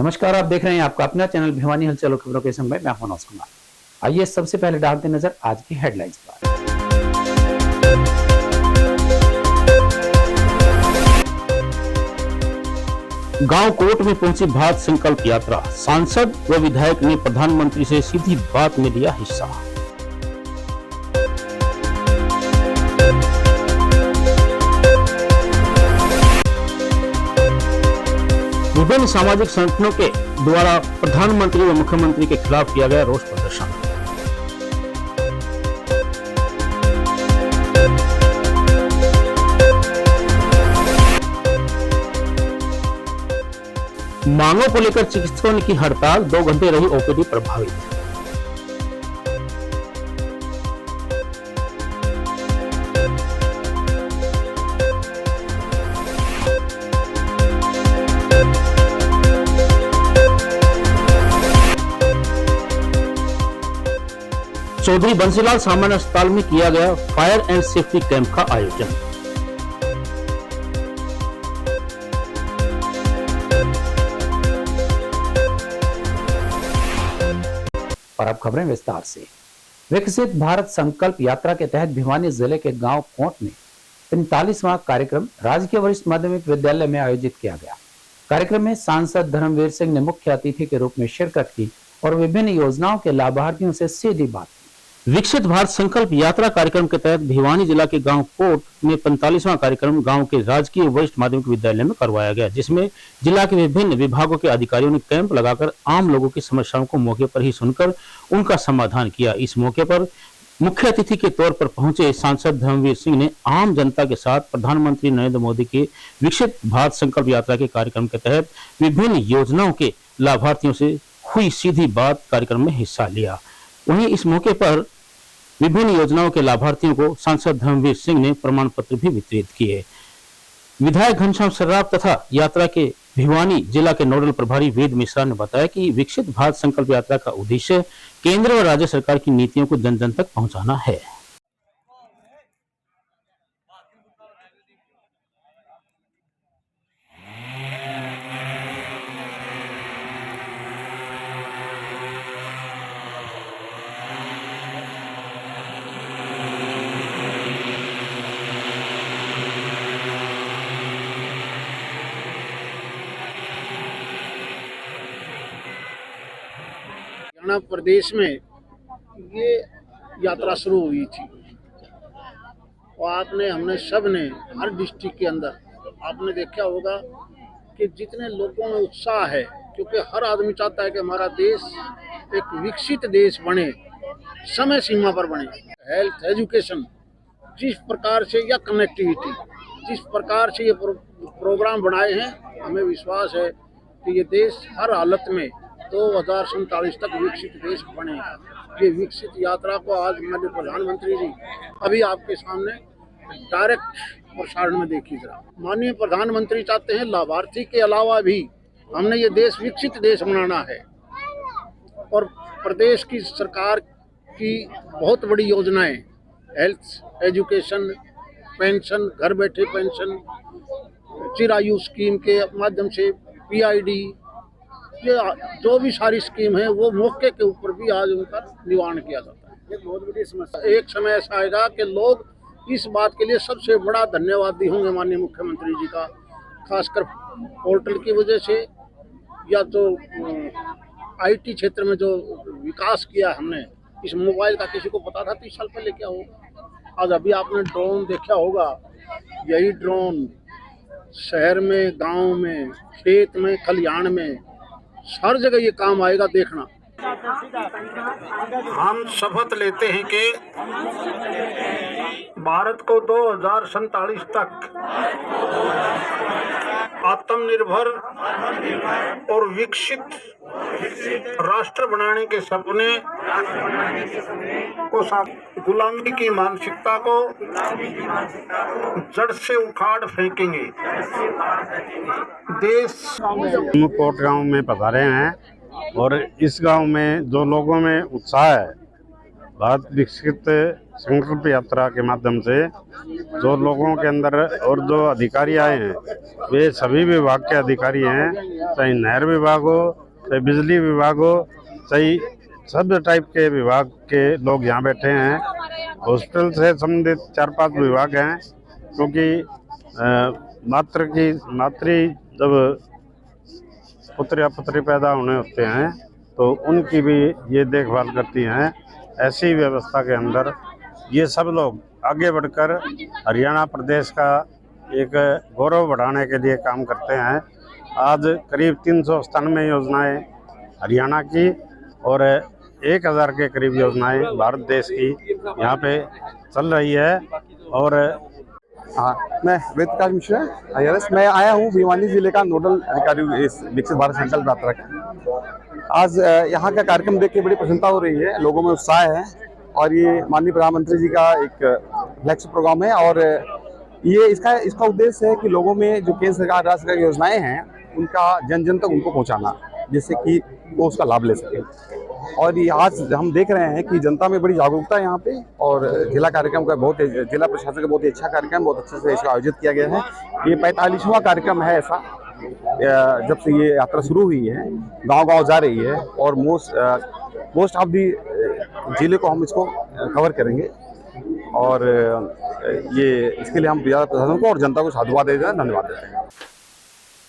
नमस्कार, आप देख रहे हैं आपका अपना चैनल भिवानी हलचल खबरों के संग में मैं हूं नौज कुमार। आइए सबसे पहले डालते नजर आज की हेडलाइंस पर। गांव कोट में पहुंची भारत संकल्प यात्रा, सांसद व विधायक ने प्रधानमंत्री से सीधी बात में लिया हिस्सा। विभिन्न सामाजिक संगठनों के द्वारा प्रधानमंत्री व मुख्यमंत्री के खिलाफ किया गया रोष प्रदर्शन। मांगों को लेकर चिकित्सकों की हड़ताल, 2 घंटे रही ओपीडी प्रभावित। चौधरी बंसीलाल सामान्य अस्पताल में किया गया फायर एंड सेफ्टी कैंप का आयोजन। और अब खबरें विस्तार से। विकसित भारत संकल्प यात्रा के तहत भिवानी जिले के गांव कोट में 45वां कार्यक्रम राजकीय वरिष्ठ माध्यमिक विद्यालय में आयोजित किया गया। कार्यक्रम में सांसद धर्मवीर सिंह ने मुख्य अतिथि के रूप में शिरकत की और विभिन्न योजनाओं के लाभार्थियों से सीधी बात की। विकसित भारत संकल्प यात्रा कार्यक्रम के तहत भिवानी जिला के गांव कोट में 45वां कार्यक्रम गांव के राजकीय वरिष्ठ माध्यमिक विद्यालय में करवाया गया, जिसमें जिला के विभिन्न विभागों के अधिकारियों ने कैंप लगाकर आम लोगों की समस्याओं को मौके पर ही सुनकर उनका समाधान किया। इस मौके पर मुख्य अतिथि के तौर पर पहुंचे सांसद धर्मवीर सिंह ने आम जनता के साथ प्रधानमंत्री नरेंद्र मोदी के विकसित भारत संकल्प यात्रा के कार्यक्रम के तहत विभिन्न योजनाओं के लाभार्थियों से हुई सीधी बात कार्यक्रम में हिस्सा लिया। वहीं इस मौके पर विभिन्न योजनाओं के लाभार्थियों को सांसद धर्मवीर सिंह ने प्रमाण पत्र भी वितरित किए। विधायक घनश्याम सर्राफ तथा यात्रा के भिवानी जिला के नोडल प्रभारी वेद मिश्रा ने बताया कि विकसित भारत संकल्प यात्रा का उद्देश्य केंद्र व राज्य सरकार की नीतियों को जन जन तक पहुंचाना है। हरियाणा प्रदेश में ये यात्रा शुरू हुई थी और हमने सब ने हर डिस्ट्रिक्ट के अंदर आपने देखा होगा कि जितने लोगों में उत्साह है, क्योंकि हर आदमी चाहता है कि हमारा देश एक विकसित देश बने, समय सीमा पर बने। हेल्थ, एजुकेशन जिस प्रकार से या कनेक्टिविटी जिस प्रकार से ये प्रोग्राम बनाए हैं, हमें विश्वास है कि ये देश हर हालत में 2047 तक विकसित देश बनेगा। ये विकसित यात्रा को आज माननीय प्रधानमंत्री जी अभी आपके सामने डायरेक्ट प्रसारण में देखी जरा। माननीय प्रधानमंत्री चाहते हैं लाभार्थी के अलावा भी हमने ये देश विकसित देश बनाना है और प्रदेश की सरकार की बहुत बड़ी योजनाएं, हेल्थ, एजुकेशन, पेंशन, घर बैठे पेंशन, चिरायु स्कीम के माध्यम से PID, ये जो भी सारी स्कीम है वो मौके के ऊपर भी आज उनका निवारण किया जाता है। ये बहुत बड़ी समस्या। एक समय ऐसा आएगा कि लोग इस बात के लिए सबसे बड़ा धन्यवादी होंगे माननीय मुख्यमंत्री जी का, खासकर पोर्टल की वजह से या तो IT क्षेत्र में जो विकास किया हमने। इस मोबाइल का किसी को पता था 30 साल पहले क्या होगा? आज अभी आपने ड्रोन देखा होगा, यही ड्रोन शहर में, गाँव में, खेत में, खलिहान में, हर जगह ये काम आएगा, देखना। हम शपथ लेते हैं कि भारत को 2047 तक आत्मनिर्भर और विकसित राष्ट्र बनाने के सपने को गुलामी की मानसिकता को जड़ से उखाड़ फेंकेंगे। देश कोट गांव में पधारे हैं और इस गांव में जो लोगों में उत्साह है भारत विकसित संकल्प यात्रा के माध्यम से जो लोगों के अंदर और जो अधिकारी आए हैं वे सभी विभाग के अधिकारी हैं, चाहे नहर विभाग हो, चाहे बिजली विभाग हो, चाहे सब टाइप के विभाग के लोग यहाँ बैठे हैं। हॉस्पिटल से संबंधित 4-5 विभाग हैं, क्योंकि मातृ जब पुत्र या पुत्री पैदा होने होते हैं तो उनकी भी ये देखभाल करती हैं। ऐसी व्यवस्था के अंदर ये सब लोग आगे बढ़कर हरियाणा प्रदेश का एक गौरव बढ़ाने के लिए काम करते हैं। आज करीब 397 योजनाएं हरियाणा की और 1000 के करीब योजनाएं भारत देश की यहाँ पे चल रही है। और हाँ, मैं वेद प्रकाश मिश्रा IRS मैं आया हूँ भिवानी जिले का नोडल अधिकारी इस विकसित भारत संकल्प यात्रा का। आज यहाँ का कार्यक्रम देख के बड़ी प्रसन्नता हो रही है, लोगों में उत्साह है और ये माननीय प्रधानमंत्री जी का एक फ्लैगशिप प्रोग्राम है और ये इसका उद्देश्य है कि लोगों में जो केंद्र सरकार राज्य सरकार की योजनाएं हैं उनका जन जन तक उनको पहुँचाना, जिससे कि वो उसका लाभ ले सके। और ये आज हम देख रहे हैं कि जनता में बड़ी जागरूकता है यहाँ पे और जिला कार्यक्रम का जिला प्रशासन का बहुत ही अच्छा कार्यक्रम, बहुत अच्छे से इसका आयोजित किया गया है। ये 45वां कार्यक्रम है ऐसा, जब से ये यात्रा शुरू हुई है, गांव-गांव जा रही है और मोस्ट ऑफ दी जिले को हम इसको कवर करेंगे। और ये इसके लिए हम जिला प्रशासन को और जनता को साधुवाद देते हैं, धन्यवाद देते हैं।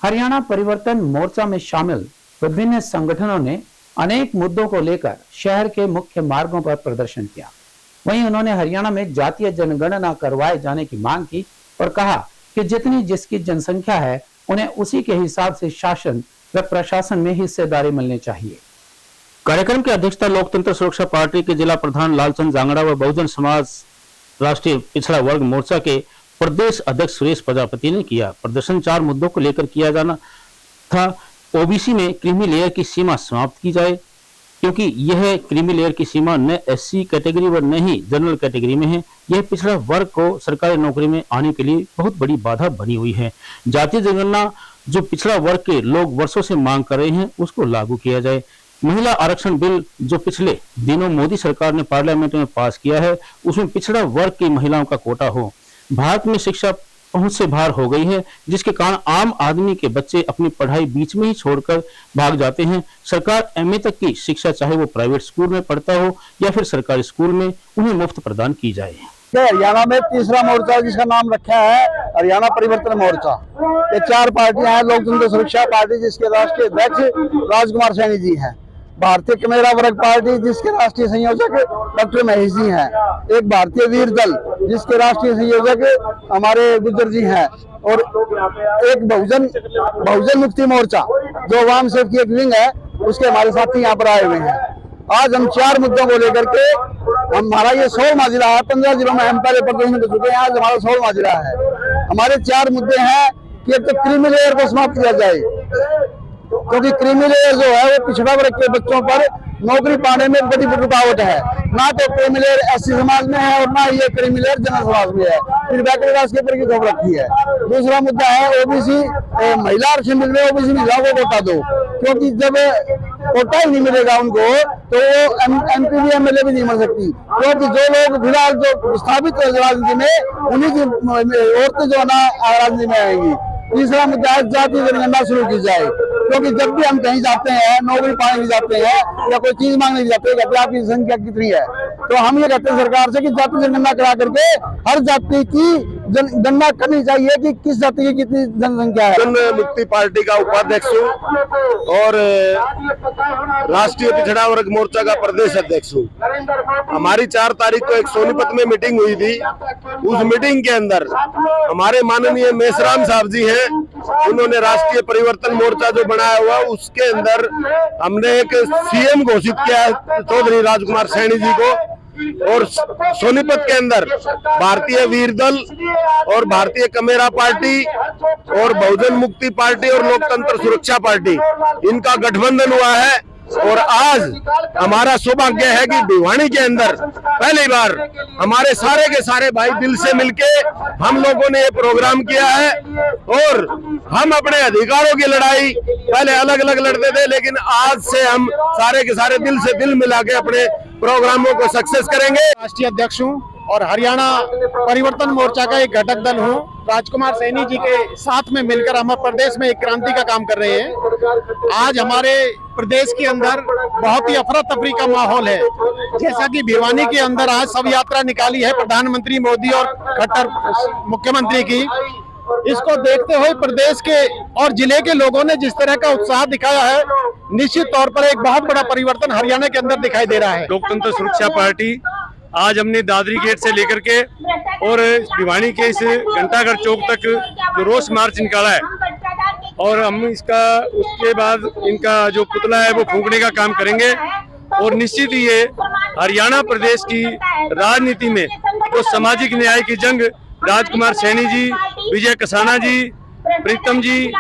हरियाणा परिवर्तन मोर्चा में शामिल विभिन्न संगठनों ने अनेक मुद्दों को लेकर शहर के मुख्य मार्गों पर प्रदर्शन किया। वहीं उन्होंने हरियाणा में जातीय जनगणना करवाए जाने की मांग की और कहा कि जितनी जिसकी जनसंख्या है उन्हें उसी के हिसाब से शासन व प्रशासन में हिस्सेदारी मिलनी चाहिए। कार्यक्रम की अध्यक्षता लोकतंत्र सुरक्षा पार्टी के जिला प्रधान लालचंद जांगड़ा व बहुजन समाज राष्ट्रीय पिछड़ा वर्ग मोर्चा के प्रदेश अध्यक्ष सुरेश प्रजापति ने किया। प्रदर्शन 4 मुद्दों को लेकर किया जाना था। ओबीसी में क्रीमी लेयर की सीमा समाप्त की जाए, क्योंकि यह क्रीमी लेयर की सीमा न SC कैटेगरी व न ही जनरल कैटेगरी में है। यह पिछड़ा वर्ग को सरकारी नौकरी में आने के लिए बहुत बड़ी बाधा बनी हुई है। जातीय जनगणना जो पिछड़ा वर्ग के लोग वर्षों से मांग कर रहे हैं उसको लागू किया जाए। महिला आरक्षण बिल जो पिछले दिनों मोदी सरकार ने पार्लियामेंट में पास किया है उसमें पिछड़ा वर्ग की महिलाओं का कोटा हो। भारत में शिक्षा पहुंच से बाहर हो गई है, जिसके कारण आम आदमी के बच्चे अपनी पढ़ाई बीच में ही छोड़कर भाग जाते हैं। सरकार MA तक की शिक्षा चाहे वो प्राइवेट स्कूल में पढ़ता हो या फिर सरकारी स्कूल में उन्हें मुफ्त प्रदान की जाए। हरियाणा में तीसरा मोर्चा जिसका नाम रखा है हरियाणा परिवर्तन मोर्चा। ये 4 पार्टियां हैं। लोकतंत्र सुरक्षा पार्टी जिसके राष्ट्रीय अध्यक्ष राजकुमार सैनी जी हैं, भारतीय कमेरा वर्ग पार्टी जिसके राष्ट्रीय संयोजक डॉक्टर महेश जी हैं, एक भारतीय वीर दल जिसके राष्ट्रीय संयोजक हमारे गुज्जर जी हैं और एक बहुजन मुक्ति मोर्चा जो वाम सेव की एक विंग है उसके हमारे साथी यहाँ पर आए हुए हैं। आज हम 4 मुद्दों को लेकर के हमारा ये 16वां जिला है। 15 जिलों में हम पहले प्रदर्शन कर चुके हैं, आज हमारा 16वां जिला है। हमारे 4 मुद्दे हैं कि एक तो क्रीमी लेयर को समाप्त किया जाए, क्योंकि क्रीमी लेयर जो है वो पिछड़ा वर्ग के बच्चों पर नौकरी पाने में बड़ी रुकावट है। ना तो क्रीमी लेयर SC समाज में है और ना ये क्रीमी लेयर जनरल समाज में है, फिर बैकवर्ड क्लास के ऊपर की खबर रखी है। दूसरा मुद्दा है OBC महिला आरक्षण बिल में OBC महिलाओं को कोटा दो, क्योंकि जब कोटा ही नहीं मिलेगा उनको तो वो MP भी MLA भी नहीं मिल सकती, क्योंकि जो लोग फिलहाल जो स्थापित राजनीति में उन्हीं की औरतें जो है ना राजनीति में आएंगी। तीसरा मुद्दा है जातीय जनगणना शुरू की जाए, क्योंकि जब भी हम कहीं जाते हैं, नौकरी पाने भी जाते हैं या कोई चीज मांगने भी जाते हैं, कहते हैं आपकी संख्या कितनी है, तो हम ये कहते हैं सरकार से कि जाति जनगणना करा करके हर जाति की गणना करनी चाहिए कि किस जाति की कितनी जनसंख्या है। जन मुक्ति पार्टी का उपाध्यक्ष हूँ और राष्ट्रीय पिछड़ा वर्ग मोर्चा का प्रदेश अध्यक्ष हूँ। हमारी 4 तारीख को एक सोनीपत में मीटिंग हुई थी। उस मीटिंग के अंदर हमारे माननीय मेसराम साहब जी हैं, उन्होंने राष्ट्रीय परिवर्तन मोर्चा जो बनाया हुआ उसके अंदर हमने एक CM घोषित किया चौधरी राजकुमार सैनी जी को, और सोनीपत के अंदर भारतीय वीर दल और भारतीय कमेरा पार्टी और बहुजन मुक्ति पार्टी और लोकतंत्र सुरक्षा पार्टी इनका गठबंधन हुआ है। और आज हमारा सौभाग्य है कि भिवानी के अंदर पहली बार हमारे सारे के सारे भाई दिल से मिलके हम लोगों ने ये प्रोग्राम किया है। और हम अपने अधिकारों की लड़ाई पहले अलग अलग लड़ते थे, लेकिन आज से हम सारे के सारे दिल से दिल मिला के अपने प्रोग्रामों को सक्सेस करेंगे। राष्ट्रीय अध्यक्ष हूँ और हरियाणा परिवर्तन मोर्चा का एक घटक दल हूँ। राजकुमार सैनी जी के साथ में मिलकर हम प्रदेश में एक क्रांति का काम कर रहे हैं। आज हमारे प्रदेश के अंदर बहुत ही अफरा तफरी का माहौल है। जैसा कि भिवानी के अंदर आज शव यात्रा निकाली है प्रधानमंत्री मोदी और खट्टर मुख्यमंत्री की, इसको देखते हुए प्रदेश के और जिले के लोगों ने जिस तरह का उत्साह दिखाया है, निश्चित तौर पर एक बहुत बड़ा परिवर्तन हरियाणा के अंदर दिखाई दे रहा है। लोकतंत्र सुरक्षा पार्टी आज हमने दादरी गेट से लेकर के और भिवानी के इस घंटाघर चौक तक जो रोष मार्च निकाला है, और हम इसका उसके बाद इनका जो पुतला है वो फूंकने का काम करेंगे। और निश्चित ही ये हरियाणा प्रदेश की राजनीति में जो सामाजिक न्याय की जंग राजकुमार सैनी जी, विजय कसाना जी, प्रीतम जी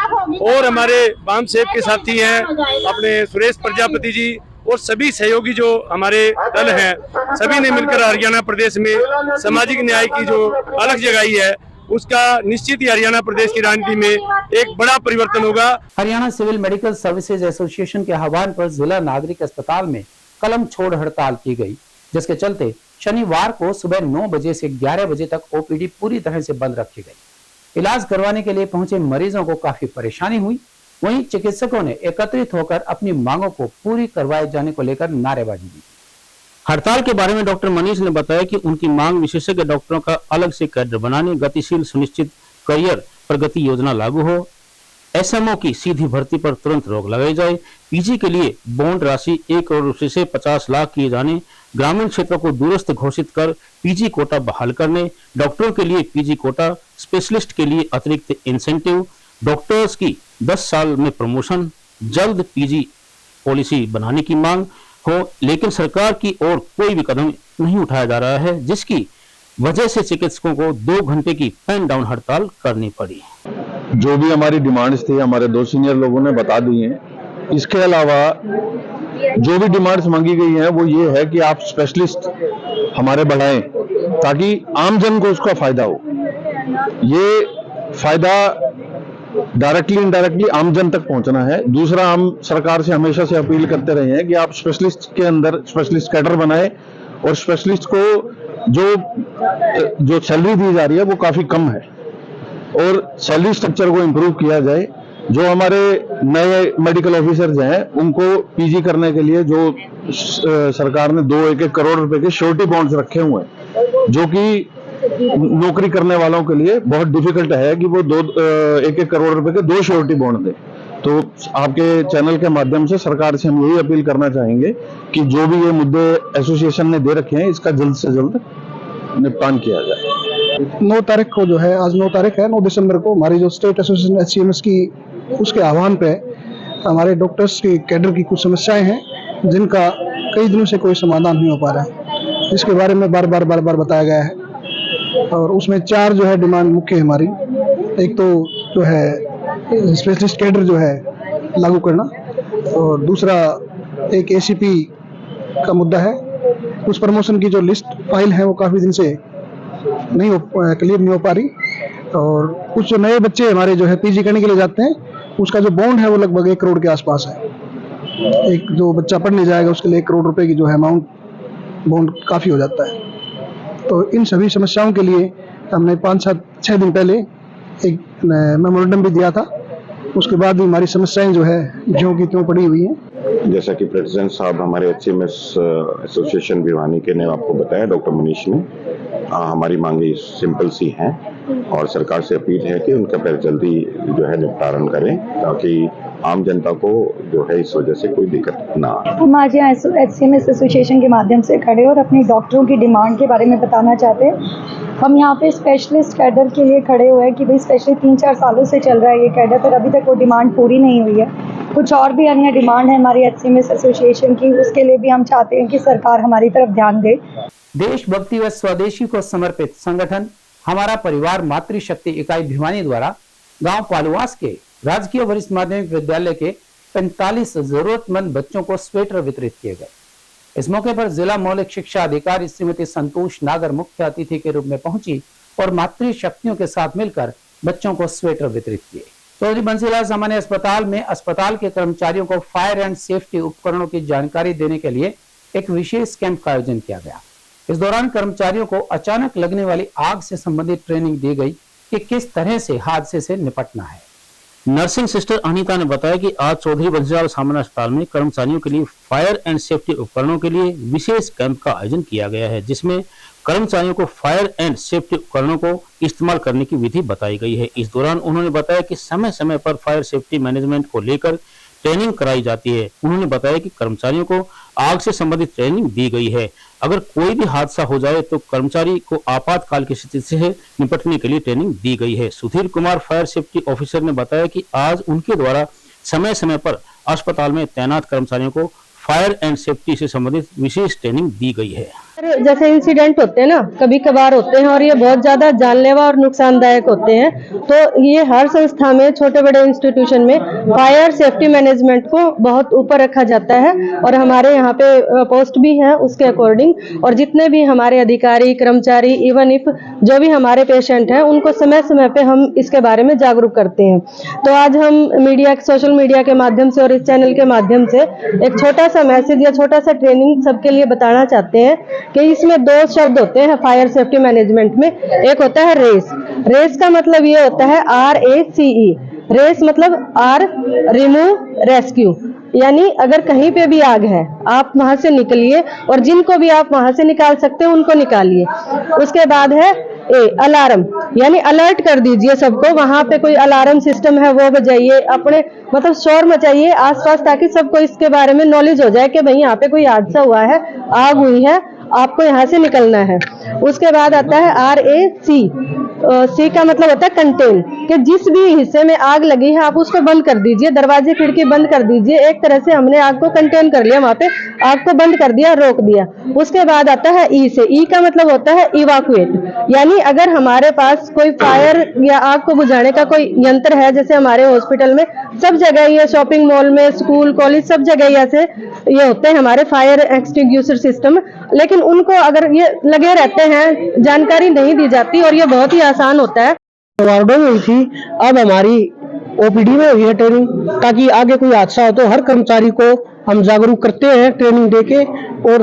और हमारे बाम सेब के साथी हैं अपने सुरेश प्रजापति जी और सभी सहयोगी जो हमारे दल हैं, सभी ने मिलकर हरियाणा प्रदेश में सामाजिक न्याय की जो अलग जगाई है, उसका निश्चित ही हरियाणा प्रदेश की राजनीति में एक बड़ा परिवर्तन होगा। Haryana civil medical services association के आह्वान पर जिला नागरिक अस्पताल में कलम छोड़ हड़ताल की गई, जिसके चलते शनिवार को सुबह 9 बजे से 11 बजे तक ओपीडी पूरी तरह से बंद रखी गई। इलाज करवाने के लिए पहुंचे मरीजों को काफी परेशानी हुई। वहीं चिकित्सकों ने एकत्रित होकर अपनी मांगों को पूरी करवाए जाने को लेकर नारेबाजी की। हड़ताल के बारे में डॉक्टर मनीष ने बताया कि उनकी मांग विशेषज्ञ डॉक्टरों का अलग से कैडर बनाने, गतिशील सुनिश्चित करियर प्रगति योजना लागू हो, एसएमओ की सीधी भर्ती पर तुरंत रोक लगाई जाए, पीजी के लिए बॉन्ड राशि 1 करोड़ रुपए से 50 लाख किए जाने, ग्रामीण क्षेत्रों को दूरस्थ घोषित कर पीजी कोटा बहाल करने, डॉक्टरों के लिए पीजी कोटा, स्पेशलिस्ट के लिए अतिरिक्त इंसेंटिव, डॉक्टर्स की 10 साल में प्रमोशन, जल्द पीजी पॉलिसी बनाने की मांग हो, लेकिन सरकार की ओर कोई भी कदम नहीं उठाया जा रहा है, जिसकी वजह से चिकित्सकों को 2 घंटे की पेन डाउन हड़ताल करनी पड़ी। जो भी हमारी डिमांड्स थी हमारे 2 सीनियर लोगों ने बता दी हैं। इसके अलावा जो भी डिमांड्स मांगी गई हैं वो ये है कि आप स्पेशलिस्ट हमारे बढ़ाएं ताकि आम जन को उसका फायदा हो। ये फायदा डायरेक्टली इनडायरेक्टली आम जन तक पहुंचना है। दूसरा, हम सरकार से हमेशा से अपील करते रहे हैं कि आप स्पेशलिस्ट के अंदर स्पेशलिस्ट कैडर बनाए और स्पेशलिस्ट को जो सैलरी दी जा रही है वो काफी कम है और सैलरी स्ट्रक्चर को इम्प्रूव किया जाए। जो हमारे नए मेडिकल ऑफिसर्स हैं उनको पीजी करने के लिए जो सरकार ने 2-1 करोड़ रुपए के श्योरिटी बॉन्ड्स रखे हुए हैं, जो कि नौकरी करने वालों के लिए बहुत डिफिकल्ट है कि वो 1-1 करोड़ रुपए के 2 श्योरिटी बॉन्ड दें। तो आपके चैनल के माध्यम से सरकार से हम यही अपील करना चाहेंगे कि जो भी ये मुद्दे एसोसिएशन ने दे रखे हैं इसका जल्द से जल्द निपटान किया जाए। 9 तारीख को जो है, आज 9 तारीख है, 9 दिसंबर को हमारी जो स्टेट एसोसिएशन HCMS की उसके आह्वान पे हमारे डॉक्टर्स की कैडर की कुछ समस्याएं हैं जिनका कई दिनों से कोई समाधान नहीं हो पा रहा है, जिसके बारे में बार बार बताया गया है। और उसमें 4 जो है डिमांड मुख्य है हमारी। एक तो जो है स्पेशलिस्ट कैडर जो है लागू करना, और दूसरा एक ACP का मुद्दा है। कुछ प्रमोशन की जो लिस्ट फाइल है वो काफ़ी दिन से क्लियर नहीं हो पा रही, और कुछ जो नए बच्चे हमारे जो है पीजी करने के लिए जाते हैं उसका जो बॉन्ड है वो लगभग 1 करोड़ के आसपास है। एक जो बच्चा पढ़ने जाएगा उसके लिए 1 करोड़ रुपए की जो है अमाउंट बॉन्ड काफ़ी हो जाता है। तो इन सभी समस्याओं के लिए हमने 5-6 दिन पहले एक मेमोरेंडम भी दिया था। उसके बाद भी हमारी समस्याएं जो है ज्यों की त्यों पड़ी हुई हैं। जैसा कि प्रेसिडेंट साहब हमारे HCMS एसोसिएशन भिवानी के ने आपको बताया, डॉक्टर मनीष ने, हमारी मांगे सिंपल सी हैं और सरकार से अपील है कि उनका पहले जल्दी जो है निपटारण करें ताकि आम जनता को जो है इस वजह से कोई दिक्कत ना आए। हम आज यहाँ HCMS एसोसिएशन के माध्यम से खड़े और अपनी डॉक्टरों की डिमांड के बारे में बताना चाहते हैं। हम यहाँ पे स्पेशलिस्ट कैडर के लिए खड़े हुए हैं कि भाई स्पेशली 3-4 सालों से चल रहा है ये कैडर, पर अभी तक वो डिमांड पूरी नहीं हुई है। कुछ और भी अन्य डिमांड है हमारी HCMS एसोसिएशन की, उसके लिए भी हम चाहते हैं कि सरकार हमारी तरफ ध्यान दे। देशभक्ति व स्वदेशी को समर्पित संगठन हमारा परिवार मातृशक्ति इकाई भिवानी द्वारा गांव पालुवास के राजकीय वरिष्ठ माध्यमिक विद्यालय के 45 जरूरतमंद बच्चों को स्वेटर वितरित किए गए। इस मौके पर जिला मौलिक शिक्षा अधिकारी श्रीमती संतोष नागर मुख्य अतिथि के रूप में पहुंची और मातृशक्तियों के साथ मिलकर बच्चों को स्वेटर वितरित किए। चौधरी बंसीलाल सामान्य अस्पताल में अस्पताल के कर्मचारियों को फायर एंड सेफ्टी उपकरणों की जानकारी देने के लिए एक विशेष कैंप का आयोजन किया गया। इस दौरान कर्मचारियों को अचानक लगने वाली आग से संबंधित ट्रेनिंग दी गई कि किस तरह से हादसे से निपटना है। नर्सिंग सिस्टर अनीता ने बताया कि आज चौधरी बंसीलाल सामान्य अस्पताल में कर्मचारियों के लिए फायर एंड सेफ्टी उपकरणों के लिए विशेष कैंप का आयोजन किया गया है, जिसमें कर्मचारियों को फायर एंड सेफ्टी उपकरणों को इस्तेमाल करने की विधि बताई गई है। इस दौरान उन्होंने बताया कि समय समय पर फायर सेफ्टी मैनेजमेंट को लेकर ट्रेनिंग कराई जाती है। उन्होंने बताया कि कर्मचारियों को आग से संबंधित ट्रेनिंग दी गई है। अगर कोई भी हादसा हो जाए तो कर्मचारी को आपातकाल की स्थिति से निपटने के लिए ट्रेनिंग दी गई है। Sudhir Kumar fire safety officer ने बताया कि आज उनके द्वारा समय समय पर अस्पताल में तैनात कर्मचारियों को फायर एंड सेफ्टी से संबंधित विशेष ट्रेनिंग दी गई है। जैसे इंसिडेंट होते हैं ना, कभी कभार होते हैं और ये बहुत ज्यादा जानलेवा और नुकसानदायक होते हैं, तो ये हर संस्था में, छोटे बड़े इंस्टीट्यूशन में फायर सेफ्टी मैनेजमेंट को बहुत ऊपर रखा जाता है और हमारे यहाँ पे पोस्ट भी है उसके अकॉर्डिंग। और जितने भी हमारे अधिकारी, कर्मचारी, इवन इफ जो भी हमारे पेशेंट हैं, उनको समय समय पे हम इसके बारे में जागरूक करते हैं। तो आज हम मीडिया, सोशल मीडिया के माध्यम से और इस चैनल के माध्यम से एक छोटा सा मैसेज या छोटा सा ट्रेनिंग सबके लिए बताना चाहते हैं कि इसमें दो शब्द होते हैं फायर सेफ्टी मैनेजमेंट में। एक होता है रेस। रेस का मतलब ये होता है RACE। रेस मतलब R, रिमूव, रेस्क्यू, यानी अगर कहीं पे भी आग है आप वहां से निकलिए और जिनको भी आप वहां से निकाल सकते हैं उनको निकालिए। उसके बाद है A, अलार्म, यानी अलर्ट कर दीजिए सबको। वहां पे कोई अलार्म सिस्टम है वो बजाइए, अपने मतलब शोर मचाइए आसपास, ताकि सबको इसके बारे में नॉलेज हो जाए कि भाई यहाँ पे कोई हादसा हुआ है, आग हुई है, आपको यहाँ से निकलना है। उसके बाद आता है RAC। C का मतलब होता है कंटेन, कि जिस भी हिस्से में आग लगी है आप उसको बंद कर दीजिए, दरवाजे खिड़की बंद कर दीजिए। एक तरह से हमने आग को कंटेन कर लिया, वहां पे आग को बंद कर दिया, रोक दिया। उसके बाद आता है E से। E का मतलब होता है इवाकुएट, यानी अगर हमारे पास कोई फायर या आग को बुझाने का कोई यंत्र है, जैसे हमारे हॉस्पिटल में सब जगह, ये शॉपिंग मॉल में, स्कूल, कॉलेज, सब जगह ऐसे ये होते हैं हमारे फायर एक्सटिंग्विशर सिस्टम, लेकिन उनको अगर ये लगे रहते हैं, जानकारी नहीं दी जाती और ये बहुत ही आसान होता है। वार्डों में हुई थी, अब हमारी OPD में हुई है ट्रेनिंग, ताकि आगे कोई हादसा हो तो हर कर्मचारी को हम जागरूक करते हैं ट्रेनिंग देके, और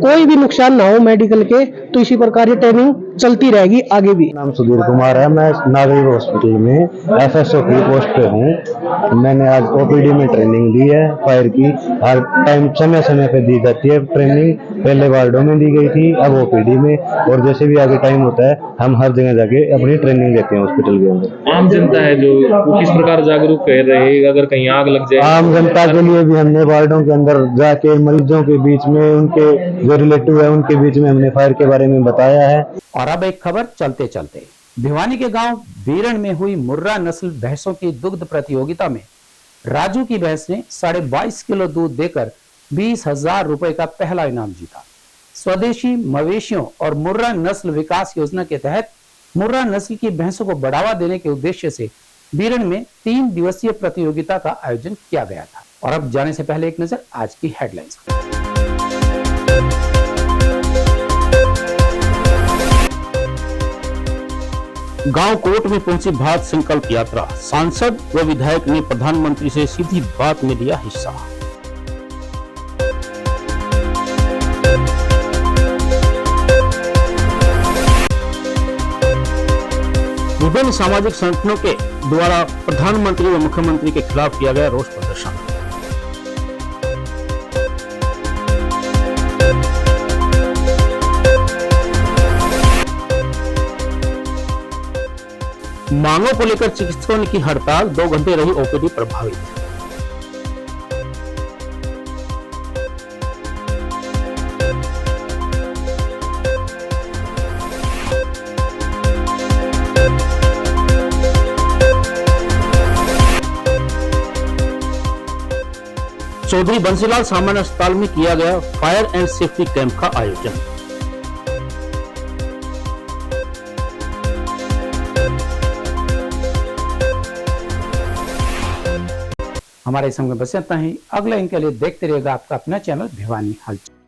कोई भी नुकसान ना हो मेडिकल के, तो इसी प्रकार ये ट्रेनिंग चलती रहेगी आगे भी। नाम सुधीर कुमार है, मैं नागरिक हॉस्पिटल में FSO की पोस्ट पे हूँ। मैंने आज OPD में ट्रेनिंग दी है फायर की। हर टाइम समय समय पे दी जाती है ट्रेनिंग, पहले वार्डों में दी गई थी, अब OPD में, और जैसे भी आगे टाइम होता है हम हर जगह जाके अपनी ट्रेनिंग देते हैं हॉस्पिटल के अंदर। आम जनता है जो किस प्रकार जागरूक कर रहे, अगर कहीं आग लग जाए? आम जनता के लिए भी हमने वार्डों के अंदर जाके मरीजों के बीच में, उनके जो रिलेटिव है उनके बीच में हमने फायर के बारे में बताया है। और अब एक खबर चलते चलते, भिवानी के गांव बीरण में हुई मुर्रा नस्ल भैंसों की दुग्ध प्रतियोगिता में राजू की भैंस ने 22.5 किलो दूध देकर 20,000 रुपए का पहला इनाम जीता। स्वदेशी मवेशियों और मुर्रा नस्ल विकास योजना के तहत मुर्रा नस्ल की भैंसों को बढ़ावा देने के उद्देश्य से बीरण में 3 दिवसीय प्रतियोगिता का आयोजन किया गया था। और अब जाने से पहले एक नजर आज की हेडलाइंस। गांव कोट में पहुंची भारत संकल्प यात्रा, सांसद व विधायक ने प्रधानमंत्री से सीधी बात में लिया हिस्सा। विभिन्न सामाजिक संगठनों के द्वारा प्रधानमंत्री व मुख्यमंत्री के खिलाफ किया गया रोष प्रदर्शन। मांगों को लेकर चिकित्सकों की हड़ताल, 2 घंटे रही OPD प्रभावित। चौधरी बंसीलाल सामान्य अस्पताल में किया गया फायर एंड सेफ्टी कैंप का आयोजन। हमारे समय बस इतना ही। अगले इनके लिए देखते रहिएगा आपका अपना चैनल भिवानी हलचल।